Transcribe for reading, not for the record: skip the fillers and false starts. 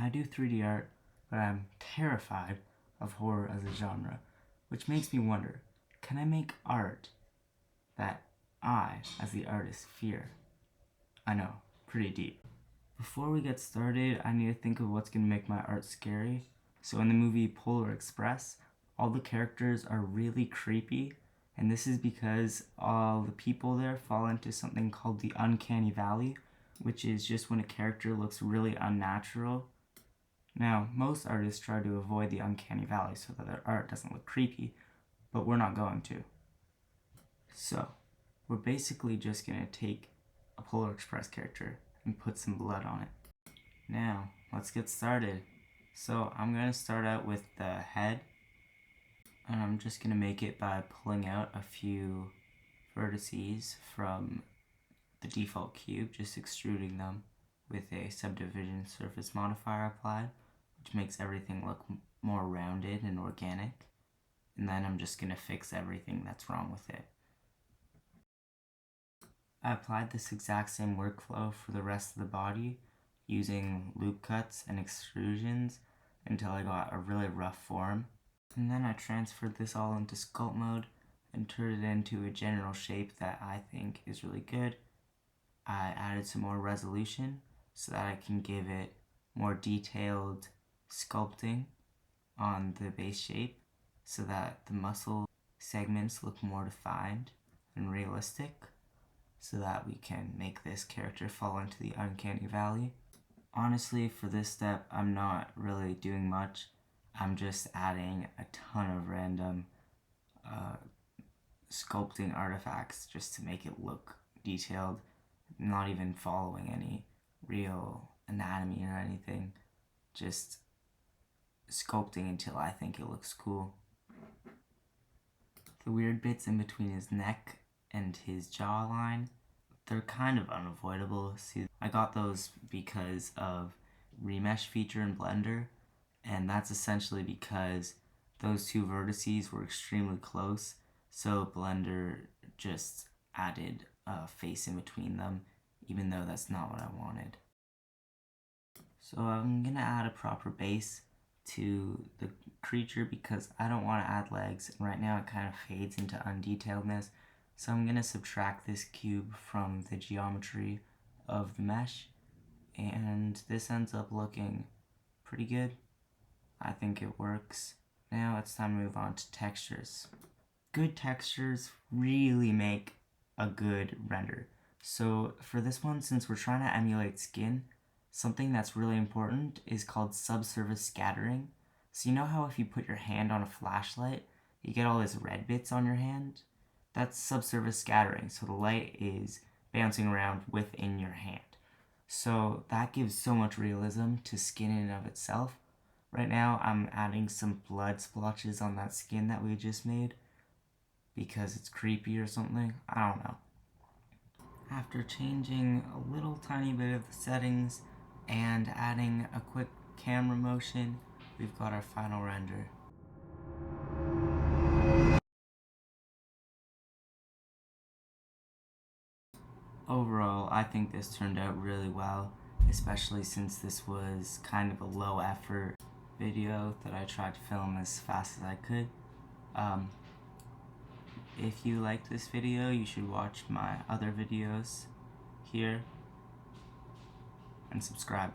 I do 3D art, but I'm terrified of horror as a genre, which makes me wonder, can I make art that I, as the artist, fear? I know, pretty deep. Before we get started, I need to think of what's going to make my art scary. So in the movie Polar Express, all the characters are really creepy, and this is because all the people there fall into something called the uncanny valley, which is just when a character looks really unnatural. Now, most artists try to avoid the uncanny valley so that their art doesn't look creepy, but we're not going to. So, we're basically just going to take a Polar Express character and put some blood on it. Now, let's get started. So, I'm going to start out with the head, and I'm just going to make it by pulling out a few vertices from the default cube, just extruding them with a subdivision surface modifier applied, which makes everything look more rounded and organic. And then I'm just going to fix everything that's wrong with it. I applied this exact same workflow for the rest of the body using loop cuts and extrusions until I got a really rough form. And then I transferred this all into sculpt mode and turned it into a general shape that I think is really good. I added some more resolution so that I can give it more detailed sculpting on the base shape so that the muscle segments look more defined and realistic, so that we can make this character fall into the uncanny valley. Honestly, for this step, I'm not really doing much. I'm just adding a ton of random sculpting artifacts just to make it look detailed, not even following any real anatomy or anything, just sculpting until I think it looks cool. The weird bits in between his neck and his jawline, they're kind of unavoidable. See, I got those because of remesh feature in Blender, and that's essentially because those two vertices were extremely close, so Blender just added a face in between them, even though that's not what I wanted. So I'm gonna add a proper base to the creature because I don't want to add legs, and right now it kind of fades into undetailedness. So I'm going to subtract this cube from the geometry of the mesh, and this ends up looking pretty good. I think it works. Now it's time to move on to textures. Good textures really make a good render. So for this one, since we're trying to emulate skin, something that's really important is called subsurface scattering. So you know how if you put your hand on a flashlight, you get all these red bits on your hand? That's subsurface scattering, so the light is bouncing around within your hand. So that gives so much realism to skin in and of itself. Right now I'm adding some blood splotches on that skin that we just made because it's creepy or something. I don't know. After changing a little tiny bit of the settings and adding a quick camera motion, we've got our final render. Overall, I think this turned out really well, especially since this was kind of a low effort video that I tried to film as fast as I could. If you liked this video, you should watch my other videos here and subscribe.